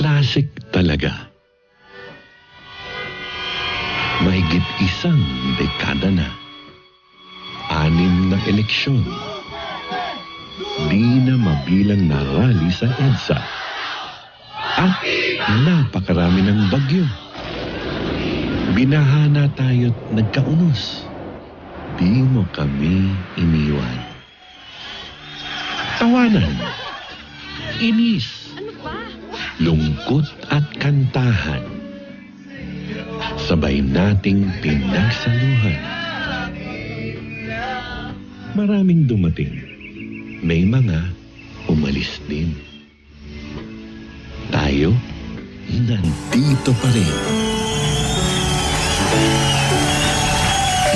classic talaga. Mahigit isang dekada na. 6 na eleksyon. Di na mabilang na rally sa EDSA. At napakarami ng bagyo. Binahana tayo't nagkaunos. Di mo kami iniwan. Tawanan. Inis. Lungkot at kantahan. Sabay nating pinagsaluhan. Maraming dumating. May mga umalis din. Tayo, nandito pa rin.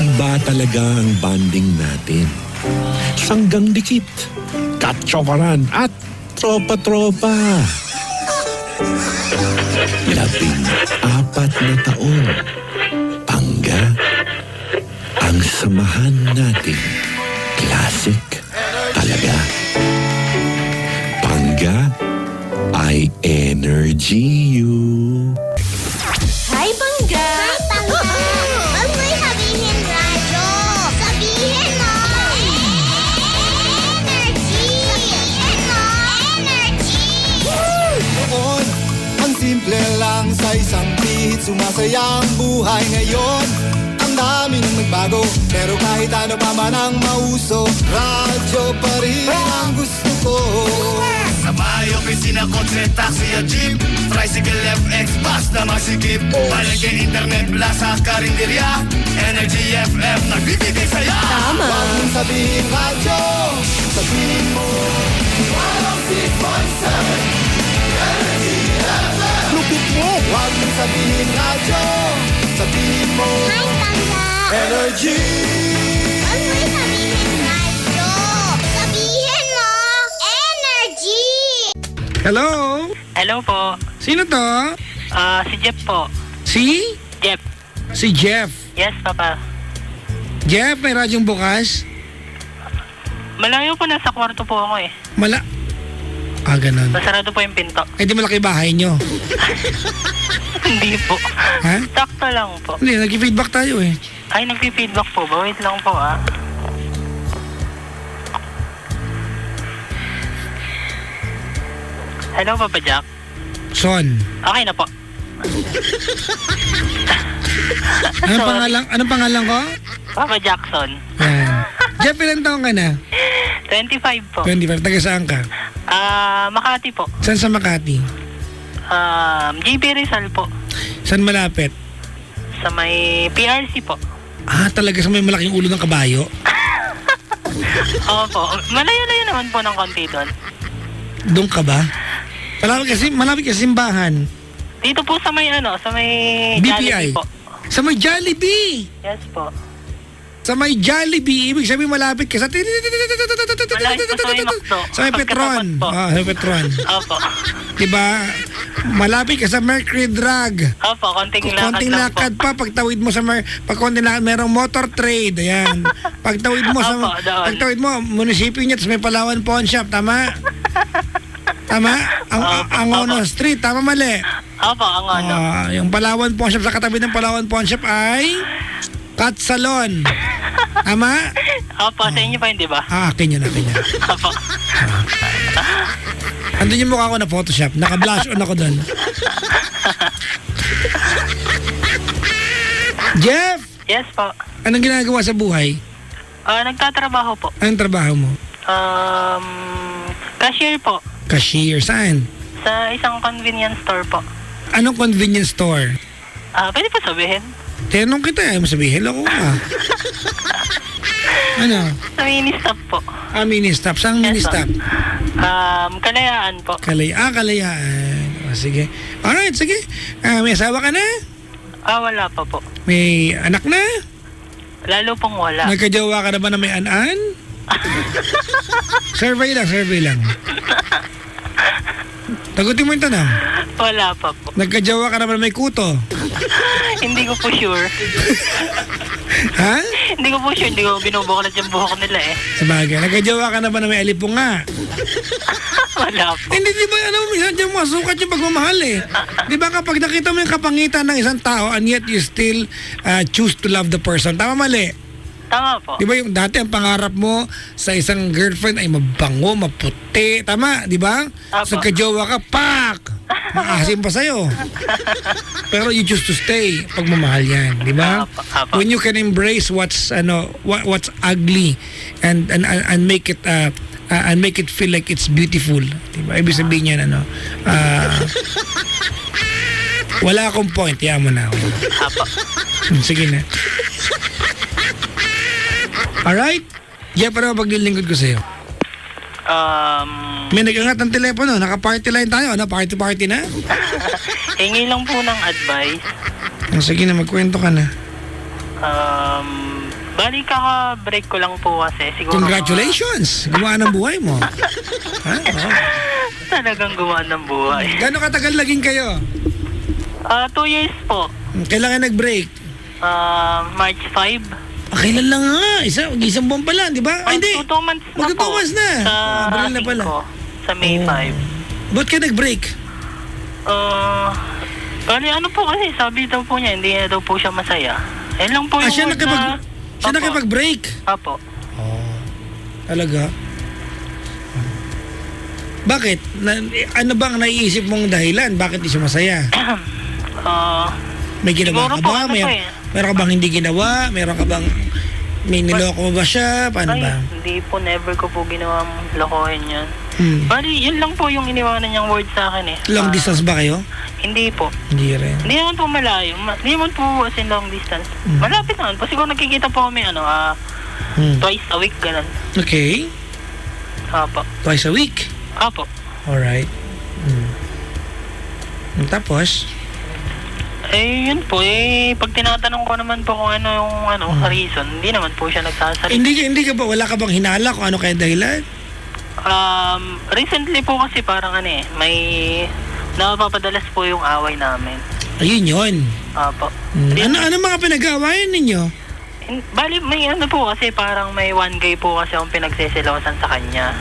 Iba talaga ang banding natin. Sanggang dikit, katsokaran at tropa-tropa. 14 na taon. Pangga, ang samahan natin. Classic talaga. Pangga ay energy you. Hi, Pangga! Hi, Pangga! Huwag mo'y sabihin radyo! Sabihin mo! Energy! Sabihin mo! Energy! Noon, ang simple lang sa isang pihit. Sumasaya ang buhay ngayon. Ang dami nang nagbago, pero kahit ano pa man ang mauso, radyo pa rin ang gusto ko. Sa bahay, opisina, kotse, taxi at jeep, tricycle, FX, bus na masikip, palengke, internet, plaza, karinderya, Energy FM, nagbibigay saya. Huwag mong sabihin radyo, sabihin mo 106.7 Energy FM. Lupit mo! Huwag mong sabihin radyo, sabihin mo Hi, Pangga! Energy. Huwag mo'y sabihin radyo! Sabihin mo! Energy! Hello? Hello po. Sino to? Si Jeff po. Si? Jeff. Si Jeff. Yes, Papa. Jeff, may radyong bukas? Malayo po, nasa kwarto po ako eh. Ganun. Nasarado po yung pinto. Eh di malaki bahay nyo. Hindi po. Ha? Sakto lang po. Hindi, nag-feedback tayo eh. Ay, nagpi-feedback po ba? Wait lang po ah. Hello, Papa Jack. Son. Okay na po. Anong pangalan ko? Papa Jackson. Yan. Jeff, ilang taong ka na? 25 po. 25. Taga saan ka? Makati po. Saan sa Makati? JB Rizal po. Saan malapit? Sa may PRC po. Talaga sa may malaking ulo ng kabayo? Opo. Malayo-layo naman po ng konti doon. Doon ka ba? Malapit kasi simbahan. Dito po sa may sa may BPI. Jollibee po. Sa may Jollibee. Yes po. Sa may Jollibee, ibig sabihin malapit ka sa... Malapit po sa may McDo. Sa may Petron. Pagkatapat po. Sa may Petron. Opo. Diba? Malapit ka sa Mercury Drug. Opo, konting Konting lakad lang lakad po. pa, pagtawid mo sa pag konting lakad, merong motor trade, ayan. Pagtawid mo sa Opo, doon. pagtawid mo, munisipyo niya, tapos may Palawan Pawn Shop, tama? Tama? Ang Ono Street, tama mali? Opo, ang ano. Yung Palawan Pawn Shop, sa katabi ng Palawan Pawn Shop ay Cut Salon. Tama? Opo, sa inyo pa yun, di ba? Akin yun. Opo. Andun yung mukha ko na Photoshop. Naka-blush on ako doon. Jeff! Yes po. Anong ginagawa sa buhay? Nagtatrabaho po. Anong trabaho mo? Cashier po. Cashier. Saan? Sa isang convenience store po. Anong convenience store? Pwede po sabihin? Tinanong kita, ayaw mo sabihin. Loko ka. Ano? Sa mini-stop po. Mini-stop. Saan Yes, mini-stop? Kalayaan po. Kalayaan. Sige. Alright, sige. May asawa ka na? Wala pa po. May anak na? Lalo pong wala. Nagkajowa ka na ba na may an-an? Survey lang. Tagutin mo yung tanong. Wala pa po. Nagkajowa ka na ba na may kuto? Hindi ko po sure. Ha? Hindi ko po sure. Hindi ko binubuklat yung buhok nila eh. Sabagay. Nagkajowa ka na ba na may alipunga? Wala po. Hindi, di ba, minsan dyan masukat yung pagmamahal eh. Di ba kapag nakita mo yung kapangitan ng isang tao and yet you still choose to love the person. Tama, mali? Tama po. Di ba yung dati ang pangarap mo sa isang girlfriend ay mabango, maputi. Tama, di ba? Apo. So kajowa ka, pak! Maasim pa sa'yo. Pero you choose to stay. Pagmamahal yan, di ba? Apo. When you can embrace what's what's ugly and make it and make it feel like it's beautiful. Di ba? Ibig sabihin yan, wala akong point. Yan mo na. Apo. Sige na. Alright? Yan pa naman paglilingkod ko sa'yo. May nag-angat ng telepono. Naka-party line tayo. Ano? Party na? Hingi lang po ng advice. Sige na, magkwento ka na. Bali kaka-break ko lang po kasi. Siguro Congratulations! Gumawa ng buhay mo. Ha? Oo. Talagang gumawa ng buhay. Gano'ng katagal naging kayo? 2 years po. Kailan nag-break? March 5. Kailan lang nga? Isang buwan pa lang, di ba? Ay, hindi. 2 months na Magka 2 po. months na. Sa Abril na pala. 5. Sa May 5. Ba't ka nag-break? Bali ano po kasi sabi daw po niya hindi na daw po siya masaya. Yan lang po yung Siya word na... Opo. nakipag-break. Apo. Talaga? Bakit? Ano bang naiisip mong dahilan? Bakit di siya masaya? May ginawa Siguro ka po, ba? ano po eh. Meron ka bang hindi ginawa? Meron ka bang may niloko mo ba siya? Paano Ay, ba? hindi po, never ko po ginawang lokohin yan. Bali, yun lang po yung iniwanan niyang word sa akin eh. Long distance ba kayo? Hindi po. Hindi rin. Hindi naman po malayo. Hindi naman po as in long distance. Malapit naman po. Siguro nagkikita po kami twice a week, ganun. Okay. Apo. Twice a week. Apo. Alright. Tapos? Eh, yun po. Pag tinatanong ko naman po kung ano yung reason, hindi naman po siya nagsasalita. Hindi ka ba, wala ka bang hinala kung ano kaya dahilan? Recently po kasi parang may napapadalas po yung away namin. Ayun yun. Apo. Ano mga pinag-aawayan ninyo? Bali, may po kasi parang may one guy po kasi akong pinagsisilosan sa kanya.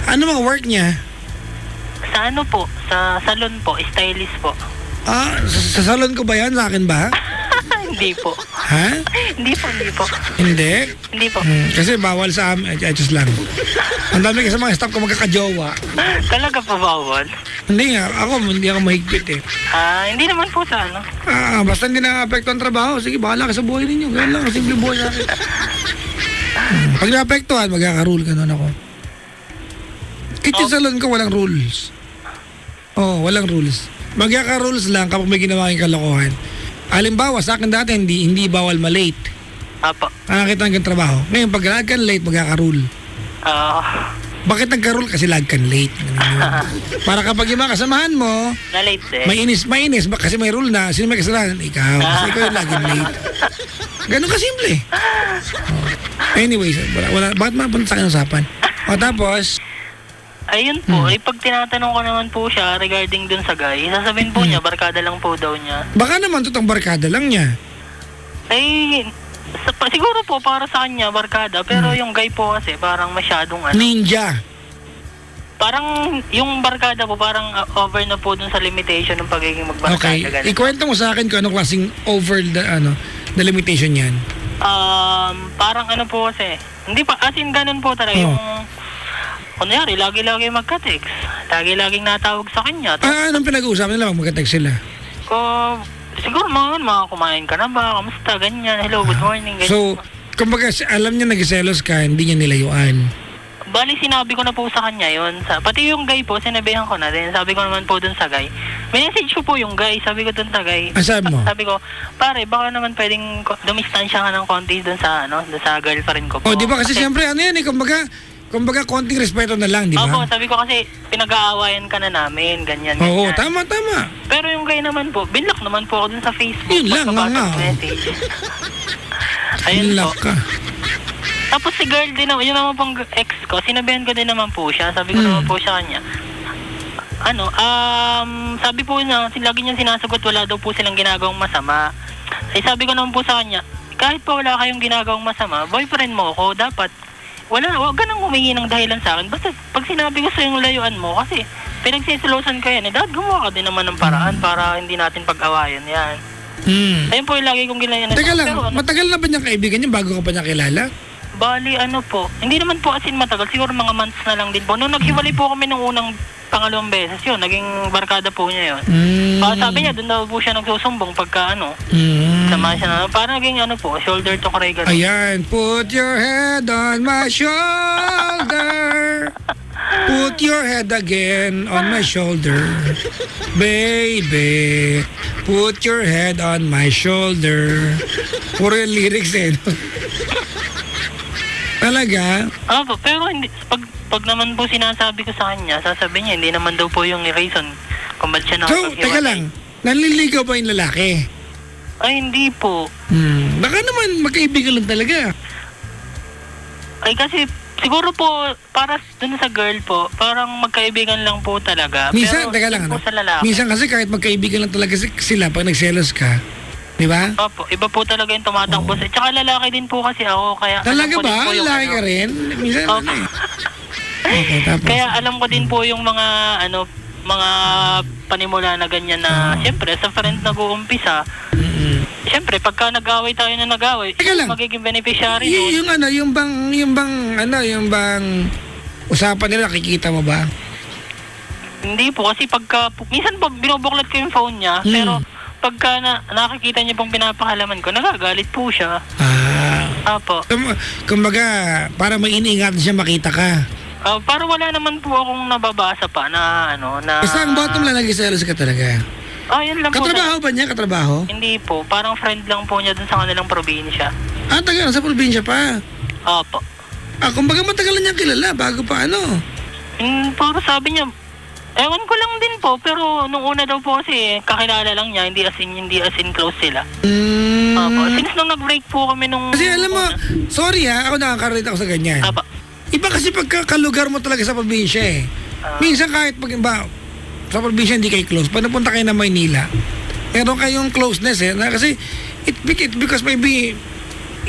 Ano mga work niya? Sa ano po? Sa salon po, stylist po. Sa salon ko ba yan? Sa akin ba? Hindi po. Ha? Hindi po. Hindi? Hindi po. Kasi bawal sa amin. Just lang. Ang dami kasi mga staff ko magkakajowa. Talaga po bawal? Hindi nga. Hindi ako mahigpit eh. Hindi naman po sa ano. Basta hindi na-apekto ang trabaho. Sige, bahala ka sa buhay ninyo. Ganun lang. Simple buhay natin. Pag na-apektuhan, magkaka-rule ka nun ako. Kitchen salon ko, walang rules. Walang rules. Magkaka-rules lang kapag may ginawa kang kalokohan. Halimbawa, sa akin dati, hindi bawal ma-late. Apo. Nakakita hanggang trabaho. Ngayon, pag lag ka late, magkaka-rule. Bakit nagka-rule? Kasi lag ka late. Para kapag yung mga kasamahan mo, Na-late din. mainis, kasi may rule na, sino may kasalanan? Ikaw. Kasi ikaw yung laging late. Ganun kasimple. Anyways, bakit mapunta sa akin usapan? Tapos, Ayun po, pag tinatanong ko naman po siya regarding dun sa guy, sasabihin po niya, barkada lang po daw niya. baka naman tutong barkada lang niya. Siguro po para sa kanya, barkada, pero yung guy po kasi parang masyadong Ninja. parang yung barkada po parang over na po dun sa limitation ng pagiging magbarkada. Okay, ganun. ikwento mo sa akin kung anong klaseng over the limitation yan. Parang ano po kasi, hindi pa, as in ganun po talaga yung, kunyari, lagi-lagi magka-text. Lagi-laging natawag sa kanya. Anong pinag-uusapan nila pag magka-text sila? Siguro mga kumain ka na ba? Kamusta? Ganyan. Hello, good morning. Ganyan. So, kumbaga alam niya nag-selos ka, hindi niya nilayuan. Bali, sinabi ko na po sa kanya yun. Pati yung guy po, sinabihan ko na din. Sabi ko naman po dun sa guy. Message ko po yung guy. Sabi ko dun sa guy. Sabi mo? Sabi ko, pare, baka naman pwedeng dumistansya ka ng konti dun sa girlfriend ko po. Di ba? Kasi siyempre, kumbaga konting respeto na lang, di ba? Opo, sabi ko kasi pinag-aawayan ka na namin, ganyan. Oo, ganyan. tama. Pero yung guy naman po, binlock naman po ako dun sa Facebook. Yun lang, Pagkabasa ng message. Ayun Lock po. ka. Tapos si girl din naman, yun naman pong ex ko, sinabihan ko din naman po siya. Sabi ko naman po siya kanya. Sabi po niya, lagi niya sinasagot, wala daw po silang ginagawang masama. Sabi ko naman po sa kanya, kahit pa wala kayong ginagawang masama, boyfriend mo ako, dapat wag ka nang humingi ng dahilan sa akin. Basta pag sinabi ko sa'yo yung layuan mo, kasi pinagsisilosan ka yan, dapat gumawa ka din naman ng paraan para hindi natin pag-awayan yan. Ayun po yung lagi kong ginayan. Teka lang, matagal na ba niyang kaibigan niya bago ka pa niya kilala? Bali, po, hindi naman po as in matagal, siguro mga months na lang din po. Nung naghiwalay po kami nung pangalawang beses yun, naging barkada po niya yun. Sabi niya, doon daw po siya nagsusumbong pagka sama siya na, parang naging po, shoulder to cry ganun. Ayan, put your head on my shoulder. Put your head again on my shoulder. Baby, put your head on my shoulder. Puro yung lyrics no? Talaga? Pero hindi, pag naman po sinasabi ko sa kanya, sasabihin niya, hindi naman daw po yung reason kung ba't siya So, nakapaghiwalay. teka lang, nanliligaw ba yung lalaki? Ay, hindi po. Baka naman magkaibigan lang talaga. Ay, kasi siguro po, para dun sa girl po, parang magkaibigan lang po talaga. Minsan, pero teka lang, po sa lalaki. minsan kasi kahit magkaibigan lang talaga sila pag nagselos ka, di ba? Opo, iba po talaga yung tumatakbo. Tsaka lalaki din po kasi ako, kaya Talaga alam ko din ba? po yung Lalaki ka rin? Minsan Opo. Okay, tapos. Kaya alam ko din po yung mga mga panimula na ganyan na siyempre sa friend nag-uumpisa. Siyempre pagka nag-away tayo na nag-away, Teka lang. magiging beneficiary yun. yung bang usapan nila, nakikita mo ba? Hindi po kasi pagka minsan po binubuklat ko yung phone niya, pero pagka nakikita niya pong pinapakalaman ko, nagagalit po siya. Apo. Kumbaga, para may iniingatan siya makita ka. Para wala naman po akong nababasa pa na na... Basta ang bottom lang, nag-selos ka talaga. Yun lang po. Katrabaho ba niya? Katrabaho? Hindi po. Parang friend lang po niya dun sa kanilang probinsya. Taga sa probinsya pa. Opo. Kumbaga matagal na niyang kilala, bago pa Pero sabi niya, ewan ko lang din po, pero nung una daw po kasi kakilala lang niya, hindi as in close sila. Opo. Since nung nag-break po kami nung... Kasi alam mo, sorry ako nakaka-relate ako sa ganyan. Opo. Iba kasi pagkakalugar mo talaga sa probinsya Minsan kahit sa probinsya hindi kayo close, pag napunta kayo na Maynila, meron kayong closeness na kasi because maybe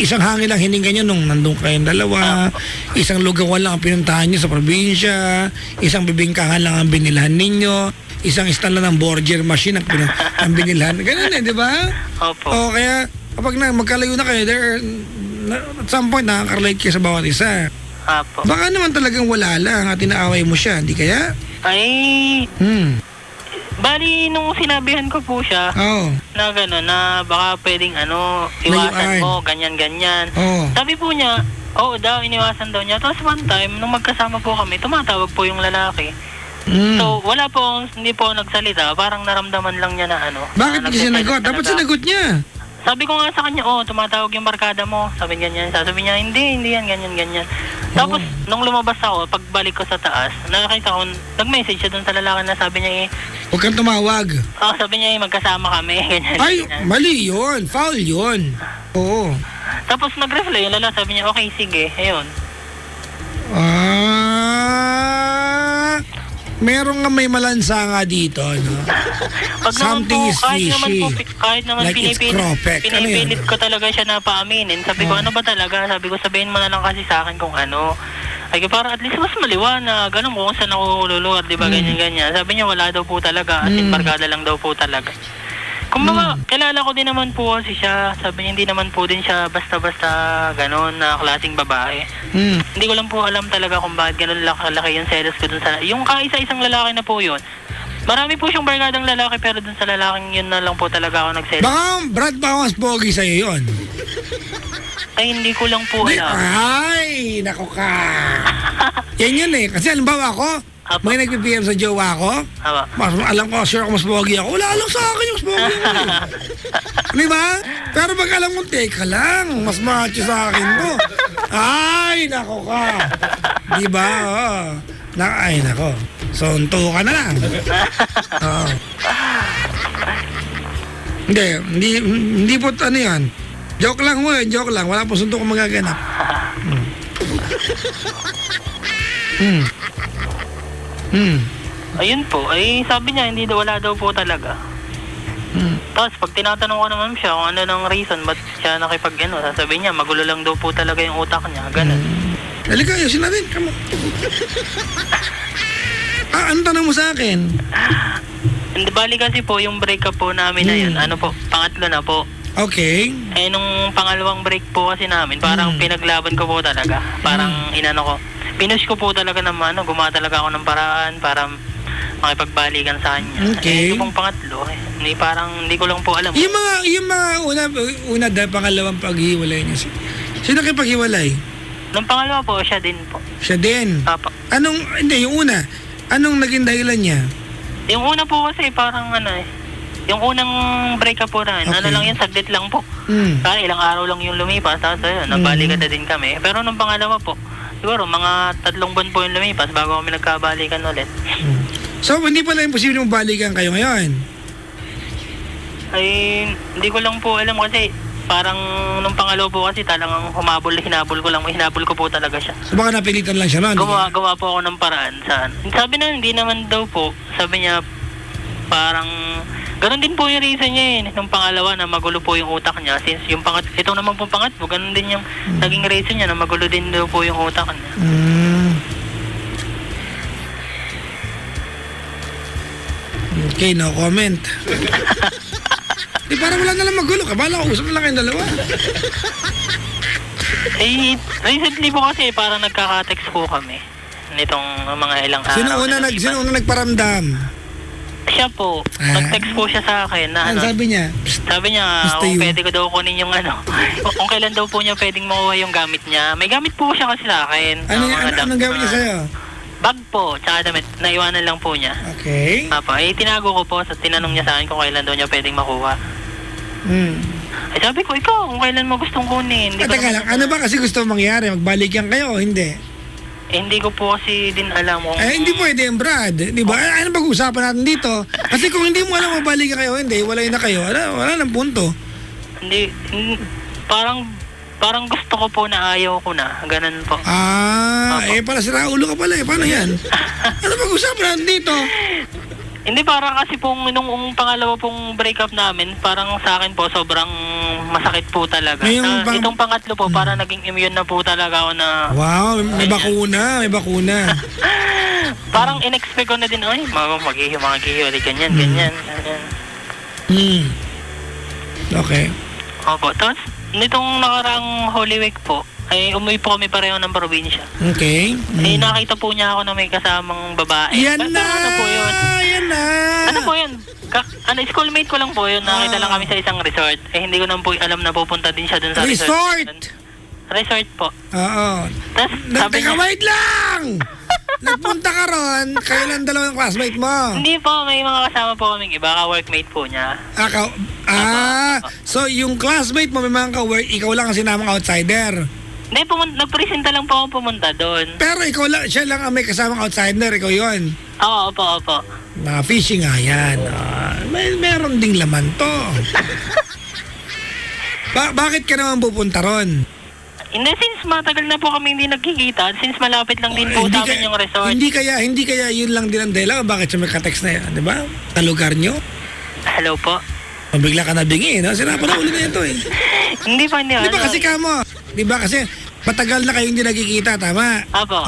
isang hangin lang hininga nyo nung nandun kayong dalawa, isang lugawan lang ang pinuntahan nyo sa probinsya, isang bibingkangan lang ang binilhan ninyo, isang stand lang ng Borger machine ang binilhan. Ganun di ba? Opo. Kaya kapag magkalayo na kayo, at some point nakaka-relate kayo sa bawat isa. Apo. Baka naman talagang wala lang at inaaway mo siya, hindi kaya? Ay, bali nung sinabihan ko po siya na gano'n, na baka pwedeng iwasan mo, ganyan-ganyan. Sabi po niya, daw, iniwasan daw niya. Tapos one time, nung magkasama po kami, tumatawag po yung lalaki. So, hindi po nagsalita, parang naramdaman lang niya na Bakit hindi sinagot? Dapat sinagot niya. Sabi ko nga sa kanya, tumatawag yung barkada mo. Sabi ganyan. Sabi niya, hindi yan, ganyan. Tapos, nung lumabas ako, pagbalik ko sa taas, nakakita ko, nag-message siya dun sa lalaki na sabi niya huwag kang tumawag. Sabi niya magkasama kami, ganyan. Ay, mali yun. Foul yun. Oo. Tapos nag-reply yung lalaki, sabi niya, okay, sige, ayun. Meron nga may malansa nga dito, Pag Something is fishy. Kahit naman Like it's cropek. pinipilit ko talaga siya na paaminin. Sabi ko, ano ba talaga? Sabi ko, sabihin mo na lang kasi sa akin kung ano. Ay, para at least mas maliwanag. Ganun kung saan ako luluwat, di ba? Ganyan. Sabi niya, wala daw po talaga. As in, barkada lang daw po talaga. Kumbaga, kilala ko din naman po kasi siya. Sabi niya, hindi naman po din siya basta-basta gano'n na klaseng babae. Hindi ko lang po alam talaga kung bakit gano'n laki yung selos ko dun sa... Yung kaisa-isang lalaki na po yun. Marami po siyang barkadang lalaki pero dun sa lalaking yun na lang po talaga ako nagselos. Baka Brad Bawas Pogi sa'yo yun. Ay, hindi ko lang po alam. Ay, nako ka. Yan yun Kasi halimbawa ako, may nag-PM sa jowa ko. Mas alam ko, sure ako mas pogi ako. Wala lang sa akin yung mas pogi ako. Di ba? Pero pag alam mo, teka lang, mas macho sa akin to. Ay, nako ka. Di ba? Ay, nako. Sonto ka na lang. Hindi po yan. Joke lang mo joke lang. Wala po sunto kong magaganap. Ayun po, ay sabi niya hindi wala daw po talaga. Tapos pag tinatanong ko naman siya kung ano ng reason ba't siya sasabihin niya magulo lang daw po talaga yung utak niya, ganun. Halika, ayusin natin. Come on. Ano tanong mo sa akin? Hindi, bali kasi po, yung breakup po namin na yun, ano po, pangatlo na po. Okay. Eh, nung pangalawang break po kasi namin, parang pinaglaban ko po talaga. Parang inano ko. Pinush ko po talaga naman, gumawa talaga ako ng paraan para makipagbalikan sa kanya. Okay. Eh, yung pong pangatlo, hindi, parang hindi ko lang po alam. Yung mga una dahil pangalawang paghiwalay niya. Sino kayo paghiwalay? Nung pangalawa po, siya din po. Siya din. Papa. Hindi, yung una. Anong naging dahilan niya? Yung una po kasi parang yung unang breakup po na, Okay. ano lang yun, saglit lang po. Kaya ilang araw lang yung lumipas, tapos ayun, nabalikan na din kami. Pero nung pangalawa po, siguro mga 3 buwan po yung lumipas bago kami nagkabalikan ulit. So, hindi pala imposible mong balikan kayo ngayon? Ay, hindi ko lang po alam kasi parang nung pangalawa po kasi talagang hinabol ko po talaga siya. So, baka napilitan lang siya, no? Gawa po ako ng paraan saan. Sabi na hindi naman daw po, sabi niya parang ganun din po yung reason niya nung pangalawa na magulo po yung utak niya since yung ito naman po pangatlo, ganun din yung naging reason niya na magulo din daw po yung utak niya. Okay, no comment. Di parang wala na lang magulo ka. Bala ko, usap na lang kayong dalawa. Eh, recently po kasi parang nagkaka-text po kami nitong mga ilang araw. Sino una nagparamdam? Siya po, nag-text po siya sa akin na Ano sabi niya? Sabi niya, Basta kung yun. pwede ko daw kunin yung kung kailan daw po niya pwedeng makuha yung gamit niya. May gamit po siya kasi sa akin. Anong gawin niya sa'yo? Bag po, tsaka damit. Naiwanan lang po niya. Okay. Tinago ko po, tinanong niya sa akin kung kailan daw niya pwedeng makuha. Ay sabi ko, ikaw, kung kailan mo gustong kunin. Hindi ko Teka lang, ano ba kasi gusto mangyari? Magbalikan kayo o hindi? hindi ko po kasi din alam kung... Hindi pwede yung Brad. Di ba? Ano pag-uusapan natin dito? Kasi kung hindi mo alam magbalikan kayo, hindi, walay na kayo. Wala nang punto. Hindi, parang gusto ko po na ayaw ko na. Ganun po. Pala sira ulo ka pala eh. Paano yan? Ano pag-uusapan natin dito? Hindi, parang kasi pong nung pangalawa pong breakup namin, parang sa akin po sobrang masakit po talaga. Itong pangatlo po, parang naging immune na po talaga ako na... Wow, may bakuna. Parang in-expect ko na din, maghihiwalay, ganyan. Okay. Opo, tapos nitong nakaraang Holy Week po, ay umuwi po kami pareho ng probinsya. Okay. Nakita po niya ako na may kasamang babae. Yan na! Ano po yun? Yan na! Ano po yun? Schoolmate ko lang po yun. Nakita lang kami sa isang resort. Hindi ko naman po alam na pupunta din siya dun sa resort. Resort po. Oo. Tapos sabi Teka, niya... wait lang! Nagpunta ka ron, kayo lang dalawang classmate mo. Hindi po, may mga kasama po kaming iba. Ka-workmate po niya. So yung classmate mo may mga ka-work, ikaw lang ang sinamang outsider. Hindi, nagpresenta lang po ako pumunta doon. Pero siya lang ang may kasamang outsider, ikaw yun. Oo, opo. Mga fishing nga yan. Meron ding laman to. Bakit ka naman pupunta ron? Hindi, since matagal na po kami hindi nagkikita, since malapit lang din po sa amin yung resort. Hindi kaya yun lang din ang dahilan. Bakit siya may ka-text na yan, di ba? Sa lugar nyo? Hello po? Mabigla ka nabingi, no? Sinapan na uli na ito eh. Hindi pa, hindi. Di ba kasi kamo? Di ba kasi matagal na kayong hindi nagkikita, tama? Apo.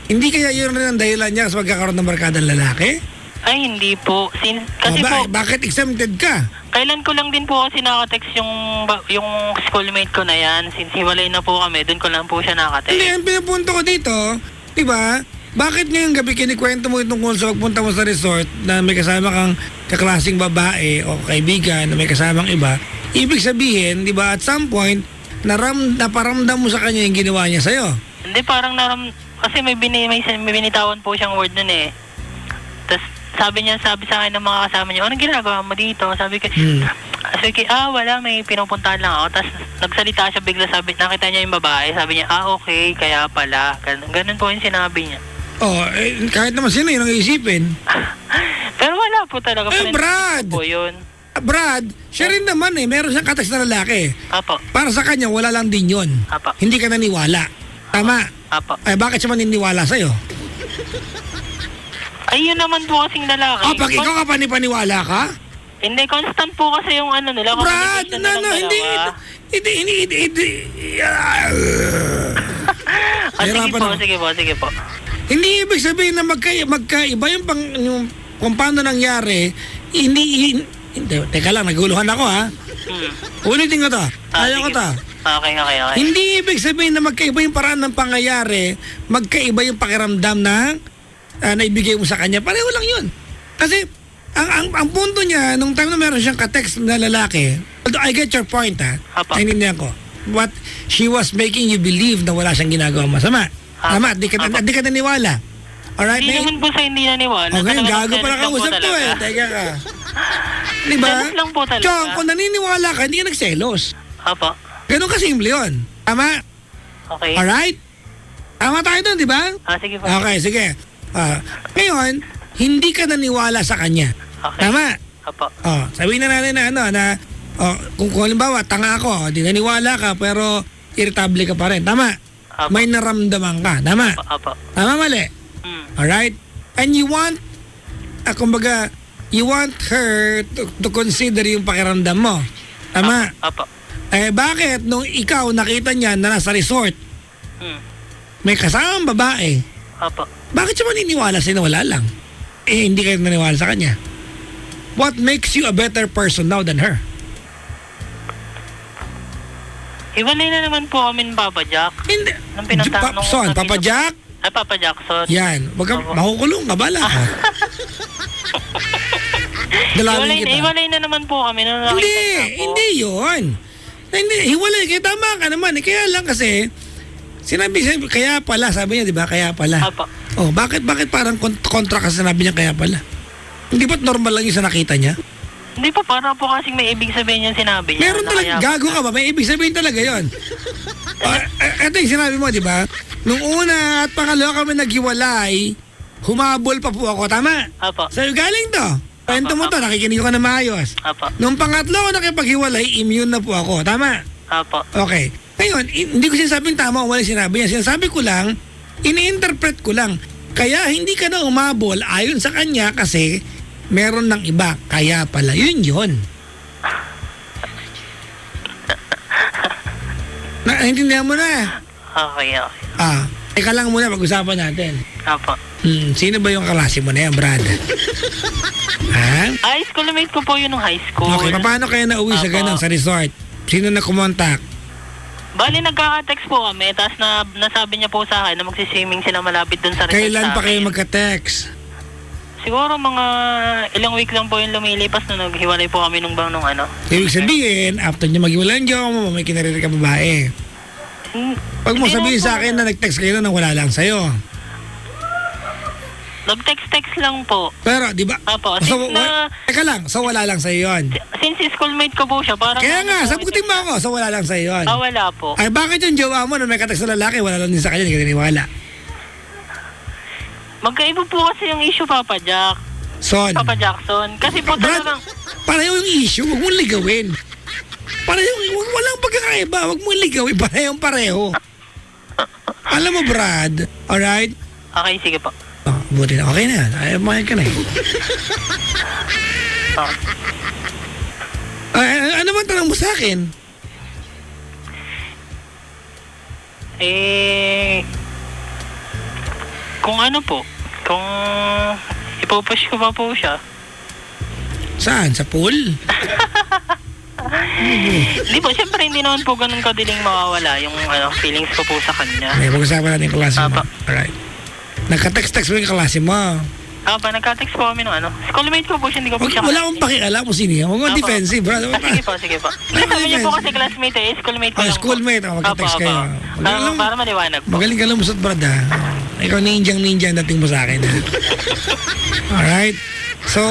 Hindi kaya yun rin ang dahilan niya sa magkakaroon ng barkadang lalaki? Ay, hindi po. Kasi po, bakit exempted ka? kailan ko lang din po kasi nakatext yung schoolmate ko na yan. Since hiwalay na po kami, doon ko lang po siya nakatext. Hindi, ang pinapunto ko dito, di ba? Bakit ngayong gabi kinikwento mo tungkol sa pagpunta mo sa resort na may kasama kang kaklaseng babae o kaibigan na may kasamang iba? Ibig sabihin, di ba, at some point, naparamdam mo sa kanya yung ginawa niya sa'yo. Hindi, parang kasi may binitawan po siyang word nun eh. Tapos sabi sa akin ng mga kasama niya, anong ginagawa mo dito? Sabi ko, wala, may pinupuntahan lang ako. Tapos nagsalita siya bigla, nakita niya yung babae. Sabi niya, okay, kaya pala. Ganun po yung sinabi niya. Kahit naman sino yun ang iisipin. Pero wala po talaga. Brad! Po yun. Brad, siya rin naman meron siyang katext na lalaki. Apo. Para sa kanya, wala lang din yun. Apo. Hindi ka naniwala. Tama? Apo. Bakit siya maniniwala sa'yo? Ay, yun naman po kasing lalaki. Pag ikaw ka panipaniwala ka? Hindi, constant po kasi yung nila. Brad, hindi. Hirapan ako. Sige po. Hindi ibig sabihin na magkaiba yung kung paano nangyari, hindi, teka lang, naguluhan ako ha. Ulitin ko to. Ayaw ko sige. to. Okay. Hindi ibig sabihin na magkaiba yung paraan ng pangyayari, magkaiba yung pakiramdam na naibigay mo sa kanya. Pareho lang yun. Kasi, ang punto niya, nung time na meron siyang ka-text na lalaki, although I get your point ha, Apa. naintindihan ko. But she was making you believe na wala siyang ginagawa masama. Tama, di ka naniwala. Alright? Hindi naman po sa hindi naniwala. Okay, Talagang gago selos pala lang po kausap to talaga. Teka ka. Diba? Selos lang po talaga. Chong, kung naniniwala ka, hindi ka nagselos. Apo. Ganun kasimple yun. Tama? Okay. Alright? Tama tayo doon, di ba? Sige po. Okay, sige. Ngayon, hindi ka naniwala sa kanya. Okay. Tama? Apo. Sabihin na natin na kung halimbawa, tanga ako, di naniwala ka, pero irritable ka pa rin. Tama? Apo. May naramdaman ka. Tama? Apo. Tama, mali? Alright? And you want, kumbaga, you want her to consider yung pakiramdam mo. Tama? Apo. Bakit nung ikaw nakita niya na nasa resort, may kasamang babae, Apo. bakit siya maniniwala sa'yo na wala lang? Hindi kayo naniwala sa kanya. What makes you a better person now than her? Hiwalay na naman po kami ng Papa Jack. Hindi. Nung pinuntahan nung- Son, Papa Jack? Ay, Papa Jackson. Yan. Wag ka, Opo. makukulong ka, bala ka. Dalawin kita. Hiwalay na naman po kami. Nung nakita Hindi, niya po. hindi yun. Hindi, hiwalay. Kaya tama ka naman. Kaya lang kasi, sinabi, kaya pala, sabi niya, di ba? Kaya pala. Apo. Bakit parang kontra ka sinabi niya kaya pala? Hindi ba't normal lang yung sa nakita niya? Hindi po, para po kasing may ibig sabihin yung sinabi niya. Meron na talaga, kaya- gago ka ba? May ibig sabihin talaga yon. Ito yung sinabi mo, di ba? Nung una at pangalawa kami naghiwalay, humabol pa po ako, tama? Apo. Sa'yo galing to. Kwento mo to, nakikinig ka na maayos. Apo. Nung pangatlo ako nakipaghiwalay, immune na po ako, tama? Apo. Okay. Ngayon, hindi ko sinasabing tama o wala sinabi niya. Sinasabi ko lang, ini-interpret ko lang. Kaya hindi ka na umabol ayon sa kanya kasi meron ng iba. Kaya pala, yun. Naintindihan mo na. Okay. Teka lang muna, pag-usapan natin. Apo. Sino ba yung kalasi mo na yan, Brad? Ha? High school mate ko po yun nung high school. Okay, paano kayo nauwi sa Apo. ganun, sa resort? Sino na kumontak? Bali, nagkaka-text po kami, tapos nasabi niya po sa akin na magsiswimming sila malapit dun sa resort Kailan pa kayo namin. magka-text? Siguro mga ilang week lang po yung lumilipas na naghiwalay po kami nung ano. Ibig sabihin, after nyo maghiwalaan nyo, may kinariri ka babae. Pag mo Hindi sabihin naman sa po. akin na nag-text kayo na wala lang sa'yo. Nag-text lang po. Pero, di ba? Apo, So, since na, teka lang, so wala lang sa'yo yun. since schoolmate ko po siya, parang... Kaya nga, sagutin mo ako, so wala lang sa'yo yun. wala po. Ay, bakit yung jowa mo na may ka-text na lalaki, wala lang din sa kanya, hindi ka niniwala? Magkaiba po kasi yung issue, Papa Jack. Son, Papa Jackson. Kasi po Brad, talagang... pareho yung issue, huwag mong ligawin. Walang pagkakaiba, huwag mong ligawin, pareho. Alam mo, Brad, alright? Okay, sige po. Buti na, okay na yan. Ay, mahal ka na eh. Ano man tanong mo sa akin? Kung ano po, kung ipupush ko pa po siya. Saan? Sa pool? Hindi po, siyempre hindi naman po ganun kadiling mawawala yung feelings ko po sa kanya. Okay, pag-usapan natin yung klase mo. Apa. Alright. Nagka-text mo yung klase mo. Nagka-text po kami nung schoolmate ko po siya, hindi ko po siya... Wala akong pakialam kung sino yan. Huwag mong Apa. defensive, bro. Sige po. Sabi niya po kasi classmate schoolmate ko lang po. Schoolmate. Magka-text Apa. kayo. Para maliwanag po. Magaling ka lumusot, brad, ha? Ikaw ninjang ang dating mo sa akin, ha? Alright. So,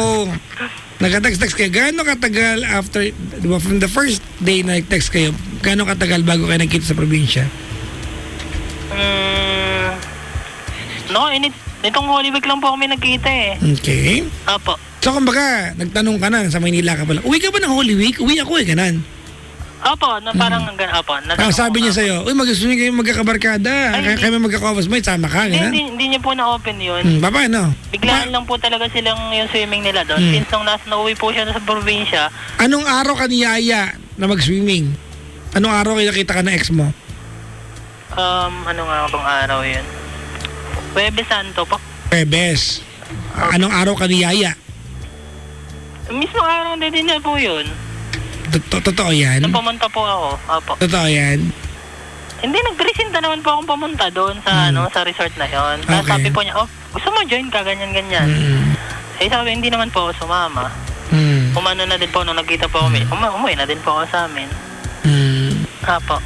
nagka-text kayo. Gaano katagal after, di ba, from the first day na nag-text kayo, gaano katagal bago kayo nagkita sa probinsya? Itong Holy Week lang po kami nagkita eh. Okay. Apo. So, kumbaga, nagtanong ka na, sa Maynila ka pala. Uwi ka ba ng Holy Week? Uwi ako eh, ganan. Apo, parang hanggang apo. Sabi niya sa'yo, uy, mag-swimming kayo magkakabarkada. Ay, Kaya magkaka-office sama ka, ganan. Hindi niya po na-open yun. Paano? Biglaan lang po talaga silang yung swimming nila doon. Since nung nauwi po siya sa probinsya, Anong araw ka niyaya na mag-swimming? Anong araw kayo nakita ka na ex mo? Ano nga bang araw yun? Huwebes Santo po. Pebes. Anong araw ka niyaya? Mismo araw din niya po yun. Totoo yan? Nung pumunta po ako. Apo. Totoo yan? Hindi, nagpresenta naman po akong pumunta doon sa sa resort na yun. Tapos Okay. sabi po niya, gusto mo join ka, ganyan-ganyan. Eh sabi, hindi naman po ako sumama. Umano na din po, nung nagkita po kami, umuwi na din po ako sa amin. Apo.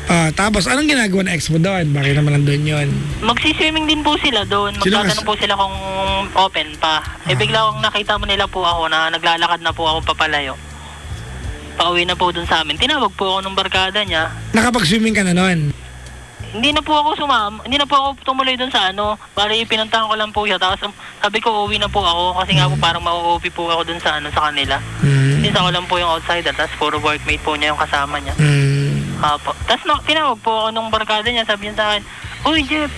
Tapos anong ginagawa ng ex mo doon? Bakit naman nandun yun? Magsiswimming din po sila doon. Sino Magtatanong po sila kung open pa. Eh bigla akong nakita mo nila po ako na naglalakad na po ako papalayo. Pauwi na po doon sa amin. Tinawag po ako ng barkada niya. Nakapag-swimming ka na noon? Hindi na po ako hindi na po ako tumuloy doon sa bali pinuntahan ko lang po siya. Tapos sabi ko uwi na po ako kasi nga po parang mau-OP po ako doon sa sa kanila. Since ako lang po yung outsider, tapos puro workmate po niya yung kasama niya. Apo. Tapos tinawag po ako nung barkada niya, sabi niya sa akin, "Uy, Jeff."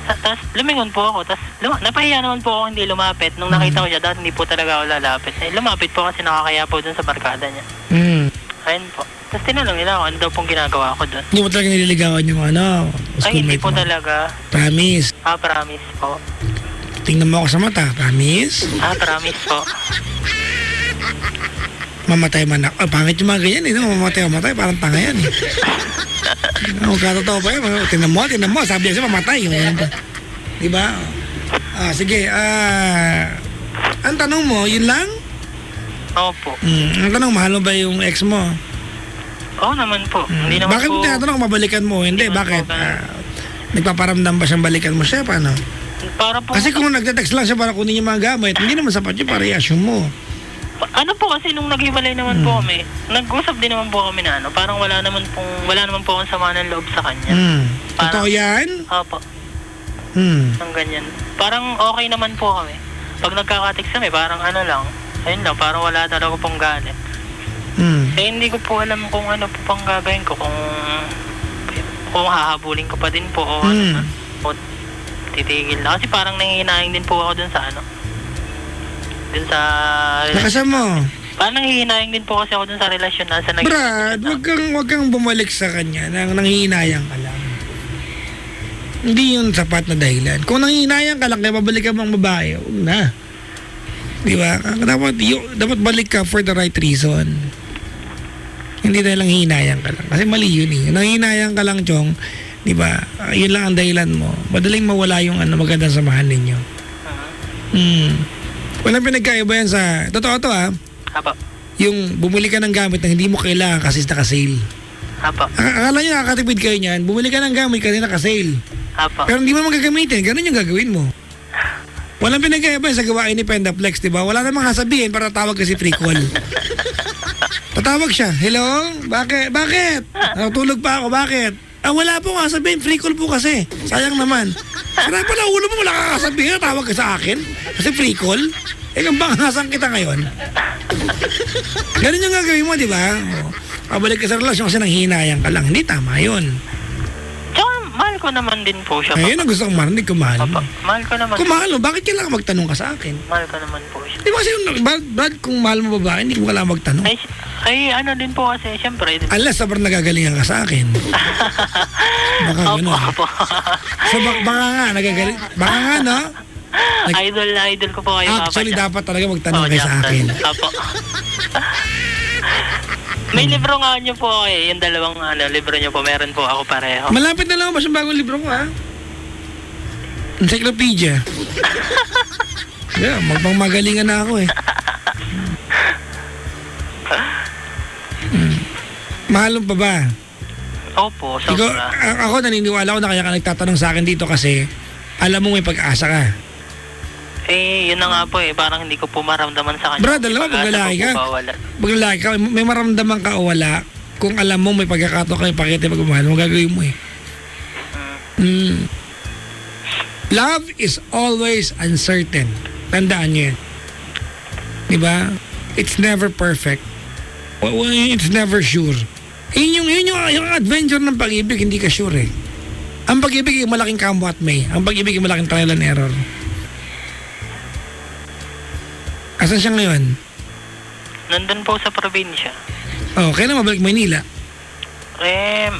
Tapos lumingon po ako, tapos napahiya naman po ako hindi lumapit. Nung nakita ko siya, dahil hindi po talaga ako lalapit. Lumapit po kasi nakakaya po dun sa barkada niya. Ayun po. Tapos tinanong nila ako, ano daw pong ginagawa ko dun. Hindi mo talaga nililigawan yung Ay, hindi schoolmate po mo? talaga. Promise. Promise po. Tingnan mo ako sa mata. Promise? Promise po. Mamatay man ako. Pangit yung mga ganyan eh. Mamatay. Parang tanga yan eh. Huwag katotoo pa yun. Tingnan mo. Sabi niya siya mamatay. Diba? Sige. Ang tanong mo, yun lang? Opo. Ang tanong, mahal mo ba yung ex mo? Oo naman po. Hindi naman Bakit po. mo tinatanong kung mabalikan mo? Hindi, Hindi naman bakit? po ganun. Nagpaparamdam ba siyang balikan mo siya? Paano? Para po. Kasi kung nagte-text lang siya para kunin yung mga gamit, hindi naman sapat yun para i-assume mo. Ano po kasi nung naghiwalay naman po kami, nag-usap din naman po kami na parang wala naman po akong sama ng loob sa kanya. Totoo yan? Opo. Ang ganyan. Parang okay naman po kami. Pag nagkaka-text kami, parang lang. Ayun lang, parang wala talaga pong galit. Eh, hindi ko po alam kung ano po pang gagawin ko. Kung hahabulin ko pa din po o o titigil na. Kasi parang nangihinayang din po ako dun sa dun sa Nakasan mo. parang nangihinayang din po kasi ako dun sa relasyon na sa Brad, wag kang bumalik sa kanya nang nanghihinayang ka lang. Hindi yun sapat na dahilan. Kung nanghihinayang ka lang kaya babalikan mo ang babae, huwag na. Di ba? Dapat balik ka for the right reason. Hindi dahil lang hinayang ka lang. Kasi mali yun eh. Nanghinayang ka lang, Chong, di ba? Yun lang ang dahilan mo. Madaling mawala yung magandang samahan ninyo. Walang pinagkaiba yan sa... Totoo to Apo. Yung bumili ka ng gamit na hindi mo kailangan kasi naka-sale. Apo. Akala nyo nakakatipid kayo niyan, bumili ka ng gamit kasi naka-sale. Apo. Pero hindi mo magagamitin, ganun yung gagawin mo. Walang pinagkaiba sa gawain ni Pendaflex, di ba? Wala namang sasabihin para tawag kasi free call. Tatawag siya, hello? Bakit? Natulog pa ako, bakit? Wala po nga sabihin, free call po kasi. Sayang naman. Sarap pala ulo mo, wala ka kasabihin, tawag ka sa akin. Kasi free call. Kung bangasan kita ngayon. Ganun yung gagawin mo, di ba? Pabalik ka sa relasyon kasi nanghinayang ka lang. Hindi tama yun. Tsaka, mahal ko naman din po siya. Ayun ang gusto kong marinig, kung mahal mo. Papa, mahal ko naman. Kung mahal mo, bakit kailangan magtanong ka sa akin? Mahal ko naman po siya. Di ba kasi, Brad, kung mahal mo babae, hindi mo kailangan magtanong. Ay, ano din po kasi, syempre. Unless sobrang nagagalingan ka sa akin. Baka Opo, gano'n. opo. So baka nga, baka nga, no? Idol ko po kayo, Actually, Papa. dapat talaga magtanong kayo sa akin. Opo. May libro nga nyo po yung dalawang libro nyo po, meron po ako pareho. Malapit na lang ba yung bagong libro ko, ha? Encyclopedia. Yeah, magpangmagalingan na ako, eh. Mahal mo pa ba? Opo, Ikaw, sobra. ako naniniwala ko na kaya ka nagtatanong sa akin dito kasi alam mo may pag-asa ka. Yun na nga po parang hindi ko po maramdaman sa kanya. Brad, alam mo, pag lalaki ka, may maramdaman ka o wala, kung alam mo may pagkakataon ka, ipakita pagmamahal mo, gagawin mo eh. Love is always uncertain. Tandaan nyo yan. Diba? It's never perfect. It's never sure. Yun yung adventure ng pag-ibig, hindi ka sure eh. Ang pag-ibig ay malaking kambo at may. Ang pag-ibig ay malaking trial and error. Asan siya ngayon? Nandun po sa probinsya. Kailan mabalik Maynila?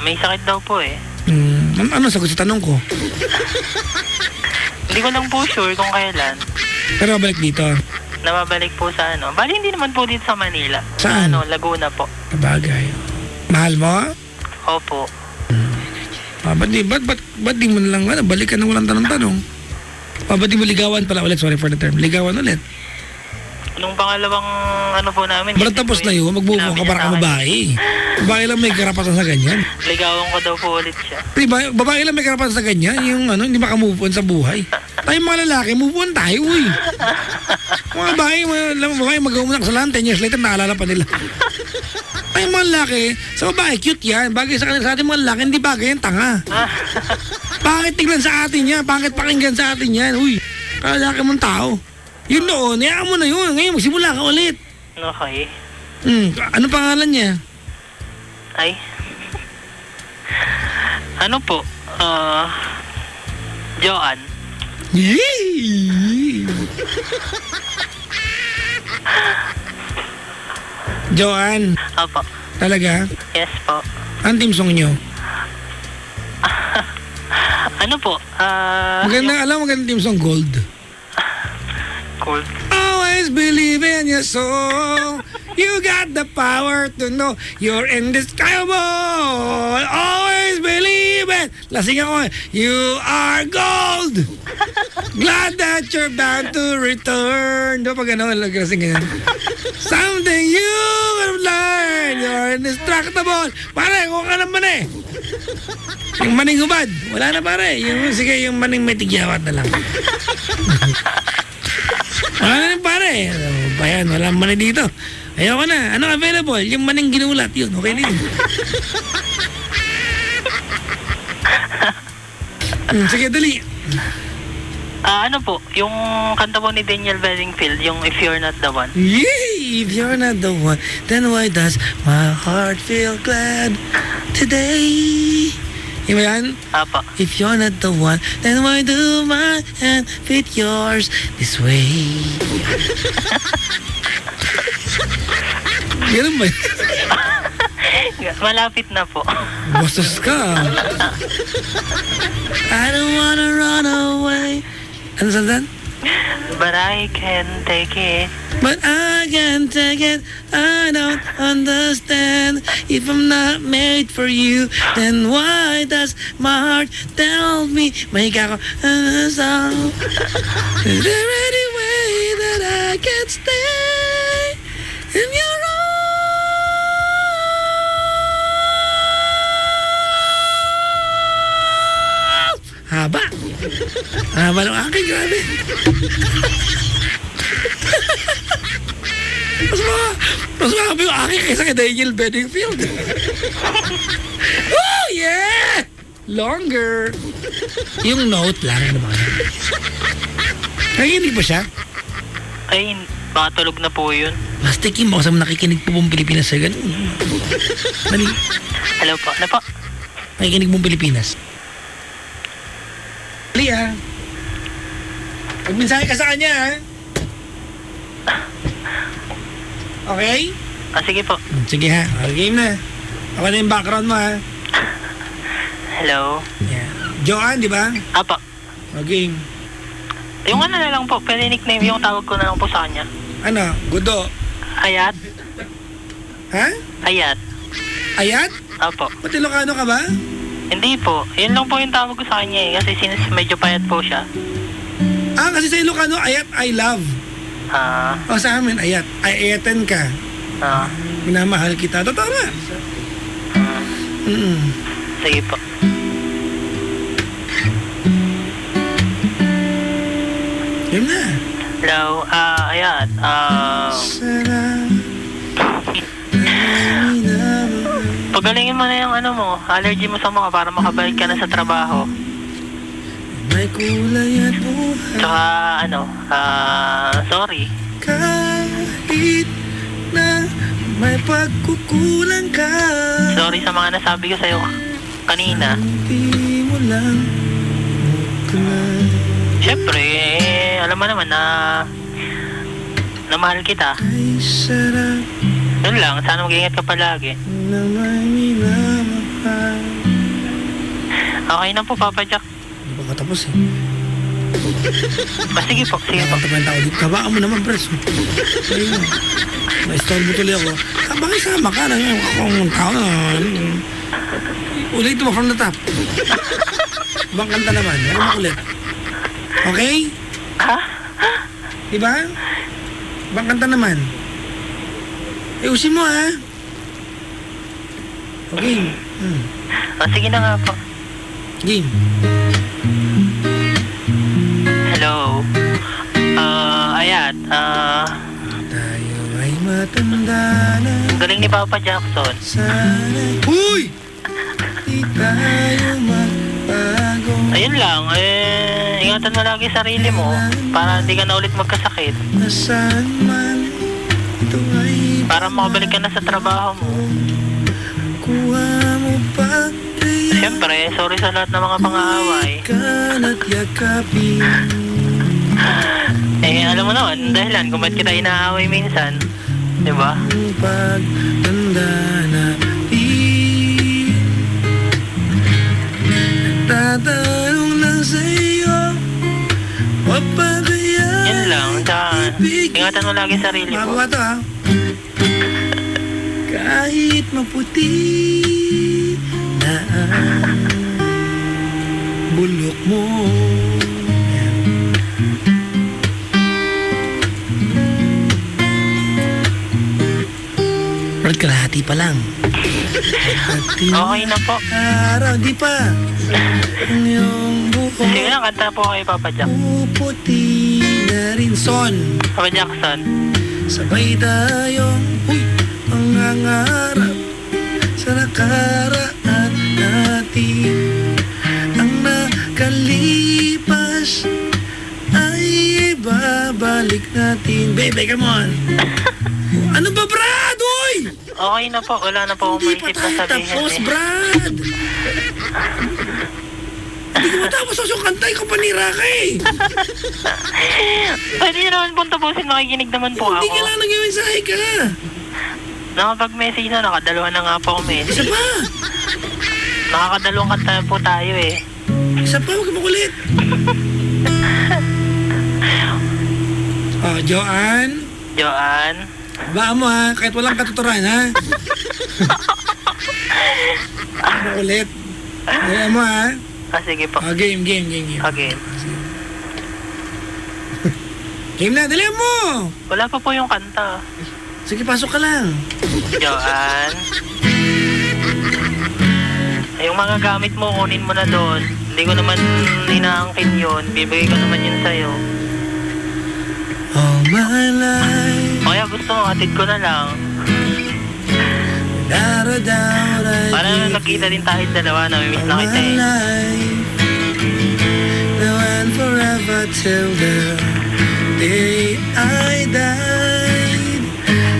May sakit daw po eh. Ano sagot sa tanong ko? Hindi ko lang po sure kung kailan. Pero balik dito. Nababalik po sa ano. Bali, hindi naman po dito sa Manila. Saan? Sa Laguna po. Kabagay. Mahal mo? Opo. Ba't di mo na lang, balik ka na walang tanong-tanong? Ba't di mo ligawan pala ulit? Sorry for the term. Ligawan ulit. Nung pangalawang ano po namin. Ba't tapos na yun? Mag-move on ka para ka babae. Babae lang may karapatan sa ganyan. Ligawan ko daw po ulit siya. Diba, babae lang may karapatan sa ganyan. Yung ano, hindi maka-move on sa buhay. Tayo mga lalaki, move on tayo, uy. Mga babae magawa mo na kasalanan, 10 years later, naalala pa nila. Tayo mga lalaki, sa babae, cute yan. Bagay sa kanila, sa ating mga lalaki, hindi bagay yan, tanga. Bakit tignan sa atin yan? Bakit pakinggan sa atin yan? Uy, kalalaki mong tao. Yun noon, hayaan mo na yun. Ngayon, magsimula ka ulit. Okay. Ano pangalan niya? Ay. Ano po? Joanne. Yay! Joanne, Opo. talaga? Yes po. Ang team song niyo? Ano po? Maganda, alam mo maganda team song, Gold. Cool. Always believe in your soul. You got the power to know you're indescribable. Always believe it. Lasing ako. You are gold. Glad that you're bound to return. Diba pag ano, lasing ganyan. Something you will learn. You're indestructible. Pare, kung ka naman eh. Yung maning hubad. Wala na pare. Sige, yung maning may tigyawat na lang. Wala na rin pare. Bayan, wala mani dito. Ayoko na. Ano available? Yung maning ginulat. Yun, okay na yun. Sige, dali. Ano po? Yung kanta po ni Daniel Bedingfield, yung If You're Not The One. Yay! If you're not the one, then why does my heart feel glad today? Yung ba yan? Apa. If you're not the one, then why do my hand fit yours this way? Ganun ba? Malapit na po. Bostos ka. I don't wanna run away. Ano saan? But I can take it. But I can't take it. I don't understand. If I'm not made for you, then why does my heart tell me? Mahiga ako. Is there any way that I can stay in your arms? Haba. Haba ng aking, grabe. Mas mahaba yung aking kaysa kay Daniel Bedingfield. Oh, yeah! Longer. Yung note lang, ano ba? Nakikinig ba siya? Ay, baka tulog na po yun. Basta Kim, baka sa nakikinig po pong Pilipinas sa ganun. Hello po. Ano po? Nakikinig pong Pilipinas. Dali ha. Magmensahe ka sa kanya ha. Okay? Sige po. Sige ha. Game na. Ako na yung background mo ha. Hello. Yeah. Joanne, di ba? Apa. Game. Yung ano na lang po, pwede nickname yung tawag ko na lang po sa kanya. Ano? Gudo. Ayat. Ha? Ayat. Ayat? Apo. Ba't Ilocano ka ba? Hindi po. Yun lang po yung tawag ko sa kanya eh. Kasi since medyo payat po siya. Ah, kasi sa Ilocano, ayat, I love. O sa amin, ayat. Ayatan ka. Minamahal kita. Totoo na. Sige po. Yun na. Hello. Ayat. Pagalingin mo na yung ano mo, allergy mo sa mga para makabalik ka na sa trabaho. May kulay at buhay. Tsaka ano, sorry. Kahit na may pagkukulang ka. Sorry sa mga nasabi ko sa'yo kanina. Hindi mo lang Siyempre, alam mo naman na mahal kita. ay sarap Yun lang, sana mag-ingat ka palagi. na may minamahal. Okay na po, Papa Jack. Hindi pa katapos eh. Sige po, sige po. Nakatapayan tao dito. Kabaan mo naman, pres. Ayun. Na-storbo tuloy ako. Bakit sama ka? Kung tao na. Ulit mo from the top. Ibang kanta naman. Ano makulit? Okay? Ha? Diba? Ibang kanta naman. Usin mo ha. Okay. Sige na nga po. Game. Hello. Ayan. Tayo ay matanda na. Galing ni Papa Jackson. Sana. Uy! Di tayo magbago. Ayun lang, ingatan mo lagi sarili mo para hindi ka na ulit magkasakit. Nasaan man ito ay Para makabalik ka na sa trabaho mo. kuha mo pa. Siyempre, sorry sa lahat ng mga pang-aaway. Kalat yakapin. Alam mo naman, dahilan kung ba't kita inaaway minsan. Diba? Ang pagtanda natin. Nagtatanong lang sa'yo, papagaya. Yun lang, ingatan mo lagi sarili mo. Mababa to ha. Kahit maputi na ang bulok mo. Brad, kalahati pa lang. Okay na po. Araw, di pa. Ang iyong buhok Sige lang, kanta po kay Papa Jack. puputi na rin. Son, Papa Jackson. sabay tayong mangangarap sa nakaraan natin. Ang nakalipas ay ibabalik natin. Baby, come on. Ano ba, Brad? Uy! Okay na po, wala na po akong Hindi pa maisip na tayo sabihin tapos, eh. Brad. Hindi ko matapos yung kantay ko, panira ka eh. Pwede nyo naman pong tapusin, makikinig naman po Hindi ako. kailangan nag-mensahe ka. Nakapag-message na, nakadalawa na nga po ako Isa message. pa. Nakakadalawang kanta po tayo eh. Isa pa, huwag ka makulit. Joanne. Joanne. Baka mo ha, kahit walang katuturan ha. Makulit. Kaya mo ha. Sige po. Game. Okay. Game na, dali mo. Wala pa po yung kanta. Sige, pasok ka lang. Joanne. Yung mga gamit mo, kunin mo na doon. Hindi ko naman inaangkin yun. Bibigay ko naman yun sa'yo. All my life, O kaya gusto mo, atid ko na lang. without a doubt I Para give nakita din tayo dalawa, namimiss all na my kita eh. life. Now and forever till the day I died,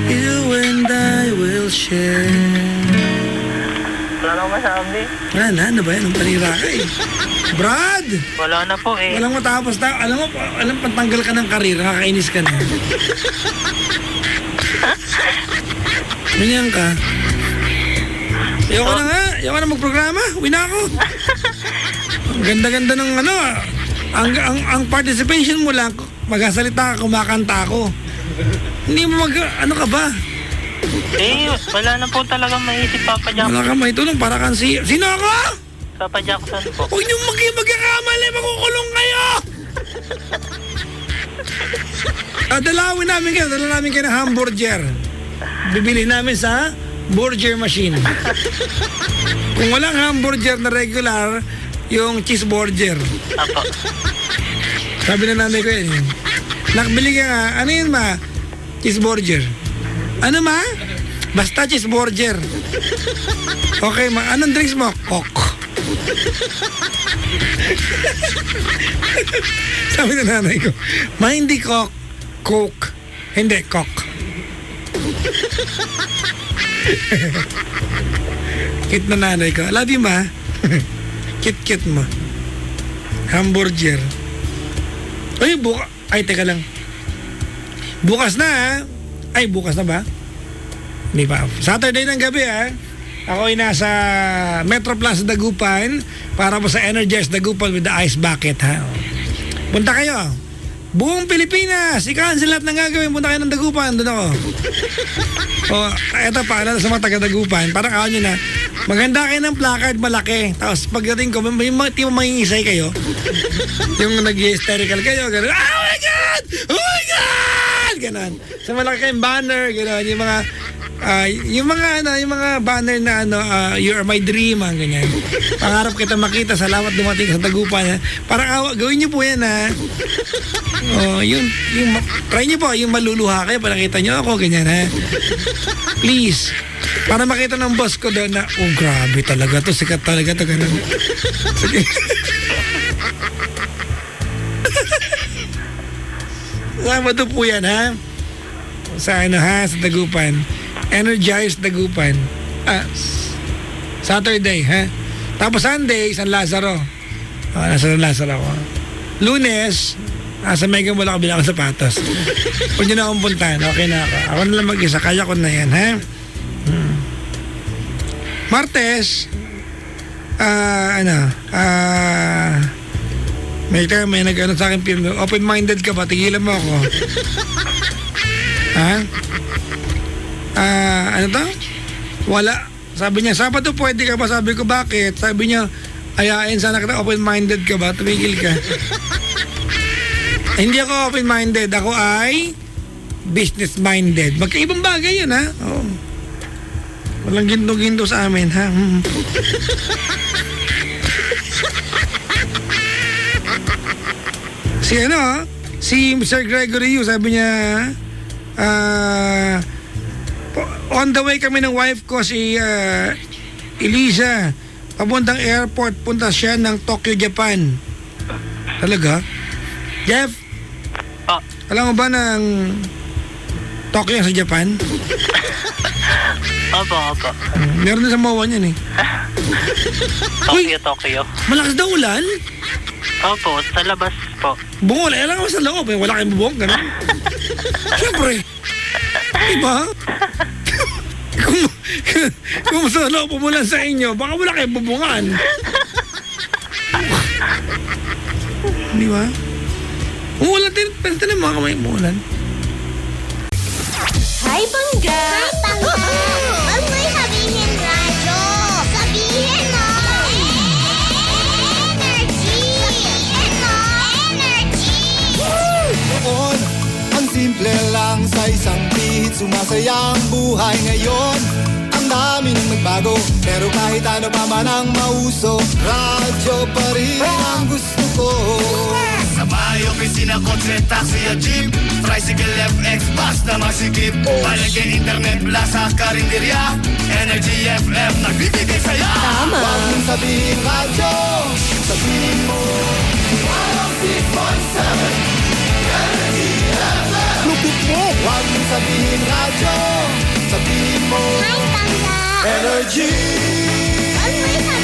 you and I will share. Wala na akong masabi. Ano ba yan? Ang panira ka eh. Brad! Wala na po eh. Walang matapos na. Alam mo, pantanggal ka ng karir. Nakakainis ka na. Ganyan ka. Ayoko na nga. Ayoko na magprograma. Uwi na ako. Ang ganda-ganda ng ano. Ang participation mo lang, magsasalita ka, kumakanta ako. Hindi mo ano ka ba? Wala na po talagang maisip, Papa Jackson. Wala ka may tulong para kang Sino ako? Papa Jackson po. Huwag niyo magkakamali, makukulong kayo! Dalawin namin kayo, dala namin kayo ng hamburger. Bibili namin sa burger machine. Kung walang hamburger na regular, yung cheeseburger. Apo. Sabi na nanay ko yun. Nakbili ka nga, ano yun ma? Cheeseburger. Ano ma? Basta cheeseburger. Okay ma, anong drinks mo? Coke. Sabi na nanay ko, ma hindi Coke. Coke. Hindi, Coke. Cute na nanay ko. Love you ma. Cute mo. Hamburger. Ay, ay, teka lang. Bukas na ha. Ay, bukas na ba? Hindi pa. Saturday ng gabi ha. Ako ay nasa Metro Plaza Dagupan para po sa Energize Dagupan with the ice bucket, ha. Punta kayo. Buong Pilipinas, i-cancel lahat ng gagawin. Punta kayo ng Dagupan, doon ako. Eto pa, sa mga taga-Dagupan, parang ako nyo na, maganda kayo ng placard, malaki. Tapos pagdating ko, may mangingisay kayo. Yung nag-hysterical kayo, gano'n, oh my God! Oh my God! Gano'n. Sa malaki kayong banner, gano'n. Yung mga banner na you are my dream, ganyan. Pangarap kita makita, salamat dumating sa Dagupan. Parang gawin niyo po yan, ha. Try niyo po, yung maluluha kayo, para nakita niyo ako, ganyan, ha. Please. Para makita ng boss ko doon na, oh grabe talaga to, sikat talaga to, ganun. Sige. Sabado po yan, ha. Sa sa Dagupan. Energize Dagupan. Saturday, ha? Tapos Sunday, San Lazaro. Nasa San Lazaro ako. Lunes, sa Mega Mall ako bilang sapatos. Huwag nyo na akong puntahan. Okay na ako. Ako na lang mag-isa. Kaya ko na yan, ha? Martes, may nag-ano sa akin, open-minded ka ba? Tigilan mo ako. Ha? Ano to? Wala. Sabi niya, Sabado pwede ka ba? Sabi ko, bakit? Sabi niya, ayain sana kita, open-minded ka ba? Tumigil ka. Hindi ako open-minded. Ako ay business-minded. Magkaibang bagay yun, ha? Oo. Walang ginto-ginto sa amin, ha? Si Mr. Gregory Yu, sabi niya, on the way kami ng wife ko, si Elisa, papuntang airport, punta siya ng Tokyo, Japan. Talaga? Jeff? Alam mo ba ng Tokyo sa Japan? Opo. Meron din sa Mawan yan, eh. Tokyo. Malakas daw ulan? Opo, sa labas po. Bungol, alam ka sa loob, eh. Wala kayong bubong, gano'n. Siyempre. Diba? kung sa loob pumulan sa inyo, baka wala kayong bubungan. Di ba? Umulan din. Pwede na mga kamay umulan. Hi, Bangga! Hi, Bangga! Huwag mo'y sabihin radyo. Sabihin mo! Energy! Sabihin mo! Energy! Noon, ang simple lang sa isang bihit, sumasaya ang buhay ngayon. Ang dami nang nagbago, pero kahit ano pa man ang mauso, radyo pa rin ang gusto ko. Sa bahay, opisina, kotse, taxi at jeep, tricycle, FX, bus na masikip, palengke, internet, plaza, karinderya, Energy FM, nagbibigay saya. Huwag mong sabihin radyo, sabihin mo 106.7 Energy FM. Lupit mo. Huwag mong sabihin radyo, sabihin mo Hi, Bangga! Energy. Huwag mo'y sabihin